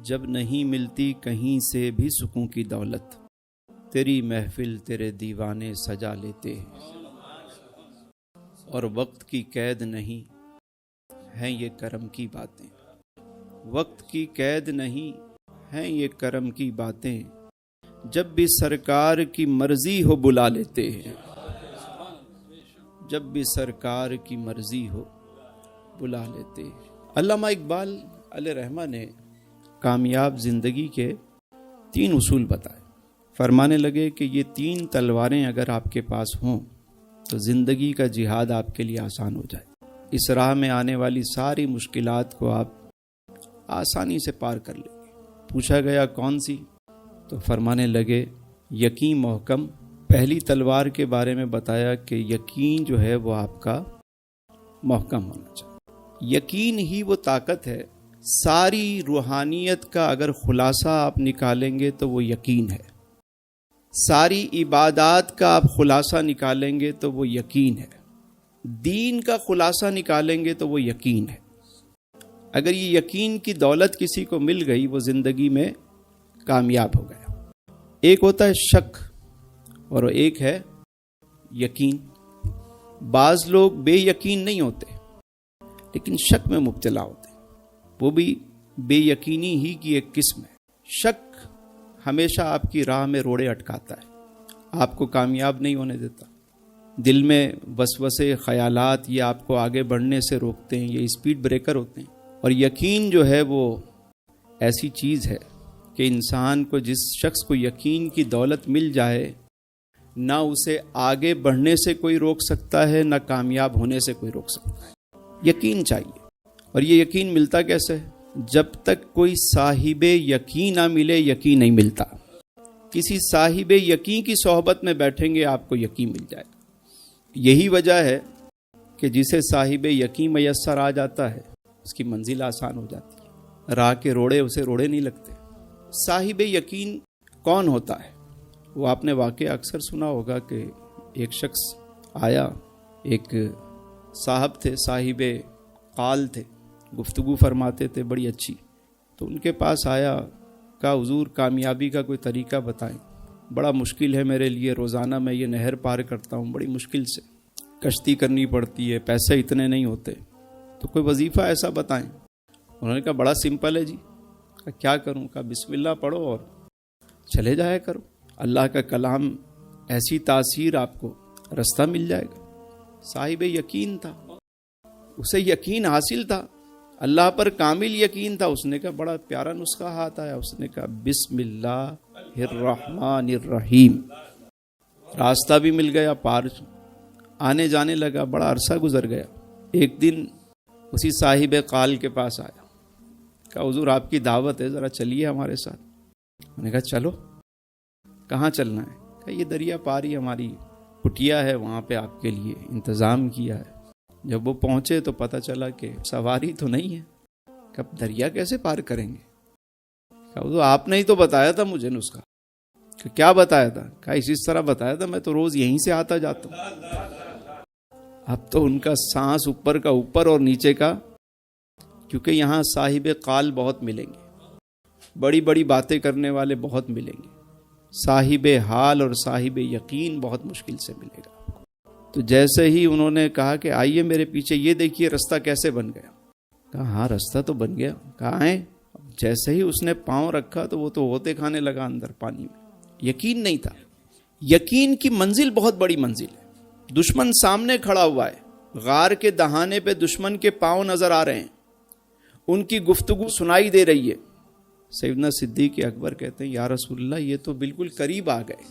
جب نہیں ملتی کہیں سے بھی سکون کی دولت، تیری محفل تیرے دیوانے سجا لیتے ہیں، اور وقت کی قید نہیں ہیں یہ کرم کی باتیں، وقت کی قید نہیں ہیں یہ کرم کی باتیں، جب بھی سرکار کی مرضی ہو بلا لیتے ہیں، جب بھی سرکار کی مرضی ہو بلا لیتے ہیں۔ علامہ اقبال علیہ رحمہ نے کامیاب زندگی کے 3 اصول بتائے۔ فرمانے لگے کہ یہ 3 تلواریں اگر آپ کے پاس ہوں تو زندگی کا جہاد آپ کے لیے آسان ہو جائے، اس راہ میں آنے والی ساری مشکلات کو آپ آسانی سے پار کر لیں گے۔ پوچھا گیا کون سی؟ تو فرمانے لگے یقین محکم۔ پہلی تلوار کے بارے میں بتایا کہ یقین جو ہے وہ آپ کا محکم ہونا چاہیے۔ یقین ہی وہ طاقت ہے، ساری روحانیت کا اگر خلاصہ آپ نکالیں گے تو وہ یقین ہے، ساری عبادات کا آپ خلاصہ نکالیں گے تو وہ یقین ہے، دین کا خلاصہ نکالیں گے تو وہ یقین ہے۔ اگر یہ یقین کی دولت کسی کو مل گئی وہ زندگی میں کامیاب ہو گیا۔ ایک ہوتا ہے شک اور ایک ہے یقین۔ بعض لوگ بے یقین نہیں ہوتے لیکن شک میں مبتلا ہوتے، وہ بھی بے یقینی ہی کی ایک قسم ہے۔ شک ہمیشہ آپ کی راہ میں روڑے اٹکاتا ہے، آپ کو کامیاب نہیں ہونے دیتا، دل میں وسوسے خیالات یہ آپ کو آگے بڑھنے سے روکتے ہیں، یہ اسپیڈ بریکر ہوتے ہیں۔ اور یقین جو ہے وہ ایسی چیز ہے کہ انسان کو، جس شخص کو یقین کی دولت مل جائے، نہ اسے آگے بڑھنے سے کوئی روک سکتا ہے، نہ کامیاب ہونے سے کوئی روک سکتا ہے۔ یقین چاہیے، اور یہ یقین ملتا کیسے ہے؟ جب تک کوئی صاحب یقین نہ ملے یقین نہیں ملتا۔ کسی صاحب یقین کی صحبت میں بیٹھیں گے آپ کو یقین مل جائے گا۔ یہی وجہ ہے کہ جسے صاحب یقین میسر آ جاتا ہے اس کی منزل آسان ہو جاتی ہے، راہ کے روڑے اسے روڑے نہیں لگتے۔ صاحب یقین کون ہوتا ہے؟ وہ آپ نے واقعہ اکثر سنا ہوگا کہ ایک شخص آیا، ایک صاحب تھے، صاحب قال تھے، گفتگو فرماتے تھے بڑی اچھی، تو ان کے پاس آیا، کہا حضور کامیابی کا کوئی طریقہ بتائیں، بڑا مشکل ہے میرے لیے، روزانہ میں یہ نہر پار کرتا ہوں بڑی مشکل سے، کشتی کرنی پڑتی ہے، پیسے اتنے نہیں ہوتے، تو کوئی وظیفہ ایسا بتائیں۔ انہوں نے کہا بڑا سمپل ہے جی۔ کہا کیا کروں؟ کہا بسم اللہ پڑھو اور چلے جایا کرو، اللہ کا کلام ایسی تاثیر آپ کو رستہ مل جائے گا۔ صاحب یقین تھا، اسے یقین حاصل تھا، اللہ پر کامل یقین تھا۔ اس نے کہا بڑا پیارا نسخہ ہاتھ آیا، اس نے کہا بسم اللہ الرحمن الرحیم، راستہ بھی مل گیا، پار آنے جانے لگا، بڑا عرصہ گزر گیا۔ ایک دن اسی صاحب قال کے پاس آیا، کہا حضور آپ کی دعوت ہے، ذرا چلیے ہمارے ساتھ۔ میں نے کہا چلو۔ کہاں چلنا ہے؟ کہا یہ دریا پاری ہماری کٹیا ہے، وہاں پہ آپ کے لیے انتظام کیا ہے۔ جب وہ پہنچے تو پتہ چلا کہ سواری تو نہیں ہے۔ کب دریا کیسے پار کریں گے؟ کہا حضور آپ نے ہی تو بتایا تھا مجھے نسخہ۔ کہ کیا بتایا تھا؟ کہا اس طرح بتایا تھا، میں تو روز یہیں سے آتا جاتا ہوں۔ اب تو ان کا سانس اوپر کا اوپر اور نیچے کا، کیونکہ یہاں صاحب قال بہت ملیں گے، بڑی بڑی باتیں کرنے والے بہت ملیں گے، صاحب حال اور صاحب یقین بہت مشکل سے ملے گا۔ تو جیسے ہی انہوں نے کہا کہ آئیے میرے پیچھے، یہ دیکھیے رستہ کیسے بن گیا۔ کہا ہاں رستہ تو بن گیا۔ کہاں ہے؟ جیسے ہی اس نے پاؤں رکھا تو وہ تو ہوتے کھانے لگا اندر پانی میں۔ یقین نہیں تھا۔ یقین کی منزل بہت بڑی منزل ہے۔ دشمن سامنے کھڑا ہوا ہے، غار کے دہانے پہ دشمن کے پاؤں نظر آ رہے ہیں، ان کی گفتگو سنائی دے رہی ہے۔ سیدنا صدیق اکبر کہتے ہیں یا رسول اللہ یہ تو بالکل قریب آ گئے،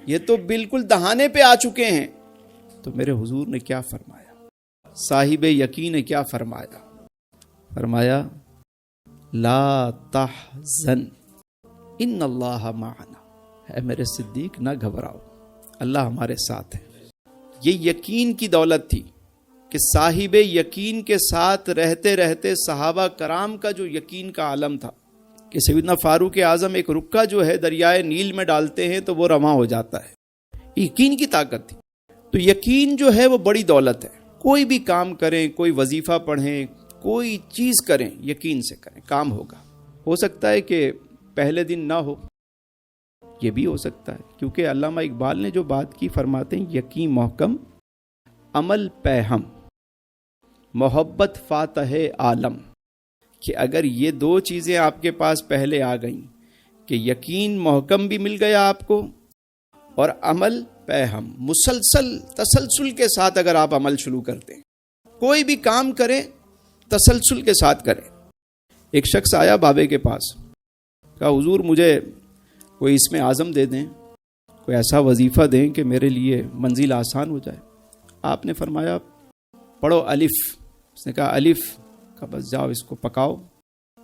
یہ تو بالکل دہانے پہ آ چکے ہیں۔ تو میرے حضور نے کیا فرمایا؟ صاحب یقین نے کیا فرمایا؟ فرمایا لا تحزن ان اللہ معنا، اے میرے صدیق نہ گھبراؤ، اللہ ہمارے ساتھ ہے۔ یہ یقین کی دولت تھی کہ صاحب یقین کے ساتھ رہتے رہتے صحابہ کرام کا جو یقین کا عالم تھا کہ سیدنا فاروق اعظم ایک رکا جو ہے دریائے نیل میں ڈالتے ہیں تو وہ رواں ہو جاتا ہے، یقین کی طاقت تھی۔ تو یقین جو ہے وہ بڑی دولت ہے۔ کوئی بھی کام کریں، کوئی وظیفہ پڑھیں، کوئی چیز کریں، یقین سے کریں، کام ہوگا۔ ہو سکتا ہے کہ پہلے دن نہ ہو، یہ بھی ہو سکتا ہے، کیونکہ علامہ اقبال نے جو بات کی فرماتے ہیں یقین محکم عمل پہم محبت فاتح عالم، کہ اگر یہ دو چیزیں آپ کے پاس پہلے آ گئیں کہ یقین محکم بھی مل گیا آپ کو اور عمل پہم، مسلسل تسلسل کے ساتھ اگر آپ عمل شروع کرتے ہیں، کوئی بھی کام کریں تسلسل کے ساتھ کریں۔ ایک شخص آیا بابے کے پاس، کہا حضور مجھے کوئی اسم اعظم دے دیں، کوئی ایسا وظیفہ دیں کہ میرے لیے منزل آسان ہو جائے۔ آپ نے فرمایا پڑھو الف۔ اس نے کہا الف، کہا بس جاؤ اس کو پکاؤ،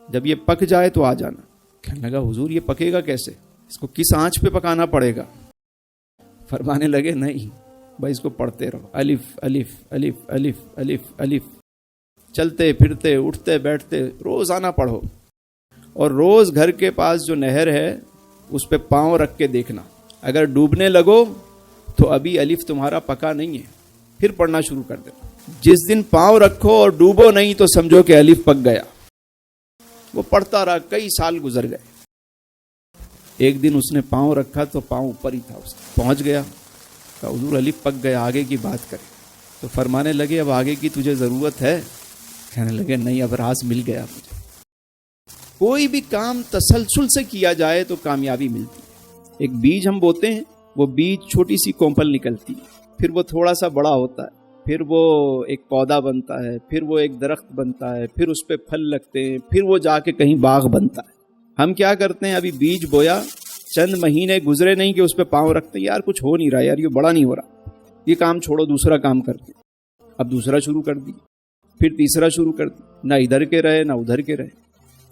جب یہ پک جائے تو آ جانا۔ کہنے لگا حضور یہ پکے گا کیسے، اس کو کس آنچ پہ پکانا پڑے گا؟ فرمانے لگے نہیں بھائی اس کو پڑھتے رہو، الف الف الف الف الف الف، چلتے پھرتے اٹھتے بیٹھتے روزانہ پڑھو، اور روز گھر کے پاس جو نہر ہے اس پہ پاؤں رکھ کے دیکھنا، اگر ڈوبنے لگو تو ابھی الف تمہارا پکا نہیں ہے، پھر پڑھنا شروع کر دینا۔ جس دن پاؤں رکھو اور ڈوبو نہیں تو سمجھو کہ الف پک گیا۔ وہ پڑھتا رہا، کئی سال گزر گئے۔ ایک دن اس نے پاؤں رکھا تو پاؤں اوپر ہی تھا، اس پہنچ گیا، کہا حضور الف پک گیا، آگے کی بات کریں۔ تو فرمانے لگے اب آگے کی تجھے ضرورت ہے؟ کہنے لگے نہیں، اب راز مل گیا مجھے۔ کوئی بھی کام تسلسل سے کیا جائے تو کامیابی ملتی ہے۔ ایک بیج ہم بوتے ہیں، وہ بیج چھوٹی سی کومپل نکلتی ہے، پھر وہ تھوڑا سا بڑا ہوتا ہے، پھر وہ ایک پودا بنتا ہے، پھر وہ ایک درخت بنتا ہے، پھر اس پہ پھل لگتے ہیں، پھر وہ جا کے کہیں باغ بنتا ہے۔ ہم کیا کرتے ہیں، ابھی بیج بویا، چند مہینے گزرے نہیں کہ اس پہ پاؤں رکھتے ہیں، یار کچھ ہو نہیں رہا، یار یہ بڑا نہیں ہو رہا، یہ کام چھوڑو دوسرا کام کرتے ہیں۔ اب دوسرا شروع کر دی، پھر تیسرا شروع کر دی، نہ ادھر کے رہے نہ ادھر کے رہے۔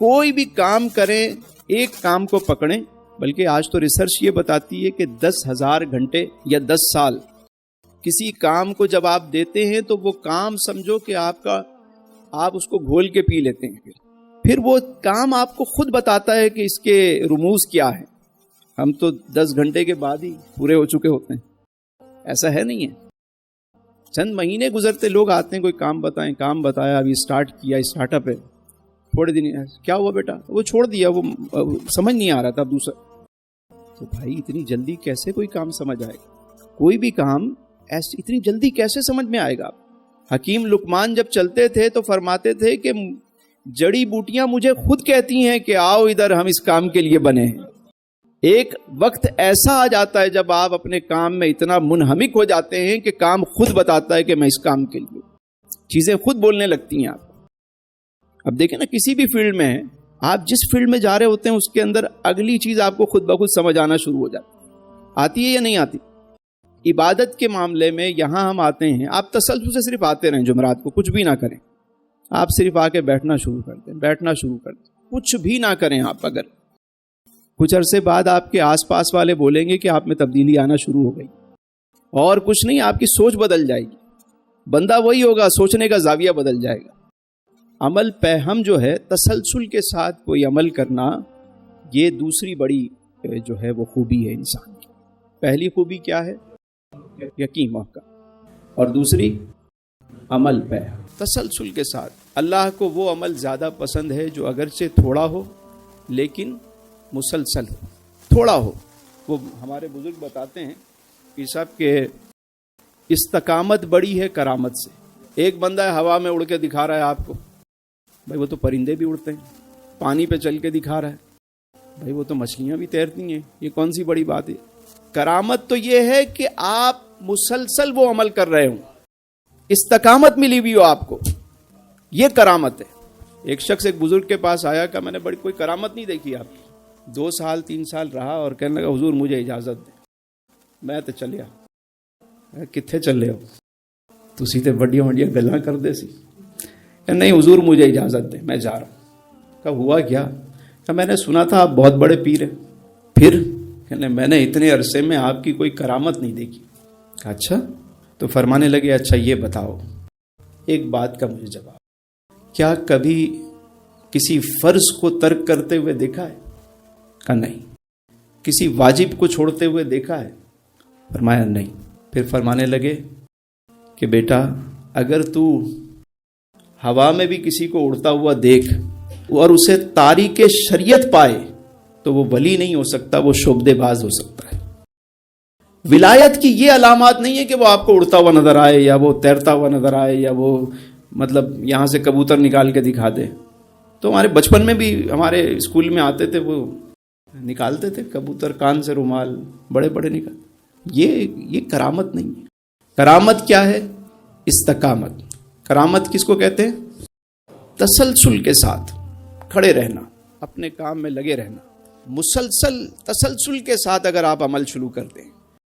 کوئی بھی کام کریں ایک کام کو پکڑیں، بلکہ آج تو ریسرچ یہ بتاتی ہے کہ 10,000 گھنٹے یا 10 سال کسی کام کو جب آپ دیتے ہیں تو وہ کام سمجھو کہ آپ اس کو گھول کے پی لیتے ہیں، پھر وہ کام آپ کو خود بتاتا ہے کہ اس کے رموز کیا ہے۔ ہم تو 10 گھنٹے کے بعد ہی پورے ہو چکے ہوتے ہیں، ایسا ہے نہیں ہے۔ چند مہینے گزرتے لوگ آتے ہیں، کوئی کام بتائیں، کام بتایا، ابھی اسٹارٹ کیا، اسٹارٹ اپ ہے، تھوڑے دن کیا ہوا بیٹا، وہ چھوڑ دیا، وہ سمجھ نہیں آ رہا تھا دوسرا۔ تو بھائی اتنی جلدی کیسے کوئی کام سمجھ آئے گا؟ کوئی بھی کام اتنی جلدی کیسے سمجھ میں آئے گا؟ حکیم لقمان جب چلتے تھے تو فرماتے تھے کہ جڑی بوٹیاں مجھے خود کہتی ہیں کہ آؤ ادھر، ہم اس کام کے لیے بنے ہیں۔ ایک وقت ایسا آ جاتا ہے جب آپ اپنے کام میں اتنا منہمک ہو جاتے ہیں کہ کام خود بتاتا ہے کہ میں اس کام کے لیے، چیزیں خود بولنے لگتی ہیں آپ۔ اب دیکھیں نا، کسی بھی فیلڈ میں آپ جس فیلڈ میں جا رہے ہوتے ہیں اس کے اندر اگلی چیز آپ کو خود بخود سمجھ آنا شروع ہو جاتی، آتی ہے یا نہیں آتی؟ عبادت کے معاملے میں یہاں ہم آتے ہیں، آپ تسلسل سے صرف آتے رہیں، جمعرات کو کچھ بھی نہ کریں، آپ صرف آ کے بیٹھنا شروع کر دیں، بیٹھنا شروع کر دیں، کچھ بھی نہ کریں آپ۔ اگر کچھ عرصے بعد آپ کے آس پاس والے بولیں گے کہ آپ میں تبدیلی آنا شروع ہو گئی، اور کچھ نہیں، آپ کی سوچ بدل جائے گی، بندہ وہی ہوگا، سوچنے کا زاویہ بدل جائے گا۔ عمل پہم جو ہے، تسلسل کے ساتھ کوئی عمل کرنا، یہ دوسری بڑی جو ہے وہ خوبی ہے انسان کی۔ پہلی خوبی کیا ہے؟ یقین محکم، اور دوسری عمل پہم، تسلسل کے ساتھ۔ اللہ کو وہ عمل زیادہ پسند ہے جو اگرچہ تھوڑا ہو لیکن مسلسل ہو، تھوڑا ہو۔ وہ ہمارے بزرگ بتاتے ہیں کہ صاحب کہ استقامت بڑی ہے کرامت سے۔ ایک بندہ ہے ہوا میں اڑ کے دکھا رہا ہے آپ کو، بھائی وہ تو پرندے بھی اڑتے ہیں، پانی پہ چل کے دکھا رہا ہے، بھائی وہ تو مچھلیاں بھی تیرتی ہیں، یہ کون سی بڑی بات ہے؟ کرامت تو یہ ہے کہ آپ مسلسل وہ عمل کر رہے ہوں، استقامت ملی ہوئی ہو آپ کو، یہ کرامت ہے۔ ایک شخص ایک بزرگ کے پاس آیا کہ میں نے بڑی کوئی کرامت نہیں دیکھی آپ کی، 2 سال 3 سال رہا اور کہنے لگا حضور مجھے اجازت دے۔ میں تو چلیا، کتنے چلے ہو تسی تے وڈیاں وڈیاں گلاں کر دے سی، کہ نہیں حضور مجھے اجازت دے، میں جا رہا ہوں۔ کہا ہوا کیا؟ کہ میں نے سنا تھا آپ بہت بڑے پیر ہیں۔ پھر کہنے میں نے اتنے عرصے میں آپ کی کوئی کرامت نہیں دیکھی۔ کہا اچھا؟ تو فرمانے لگے اچھا یہ بتاؤ ایک بات کا مجھے جواب، کیا کبھی کسی فرض کو ترک کرتے ہوئے دیکھا ہے؟ کہا نہیں۔ کسی واجب کو چھوڑتے ہوئے دیکھا ہے؟ فرمایا نہیں۔ پھر فرمانے لگے کہ بیٹا اگر تو ہوا میں بھی کسی کو اڑتا ہوا دیکھ اور اسے تاریک شریعت پائے تو وہ ولی نہیں ہو سکتا، وہ شعبدے باز ہو سکتا ہے۔ ولایت کی یہ علامات نہیں ہے کہ وہ آپ کو اڑتا ہوا نظر آئے یا وہ تیرتا ہوا نظر آئے یا وہ مطلب یہاں سے کبوتر نکال کے دکھا دے۔ تو ہمارے بچپن میں بھی ہمارے اسکول میں آتے تھے، وہ نکالتے تھے کبوتر کان سے رومال بڑے بڑے نکال۔ یہ کرامت نہیں ہے۔ کرامت کیا ہے؟ استقامت۔ کرامت کس کو کہتے ہیں؟ تسلسل کے ساتھ کھڑے رہنا، اپنے کام میں لگے رہنا، مسلسل تسلسل کے ساتھ اگر آپ عمل شروع کر دیں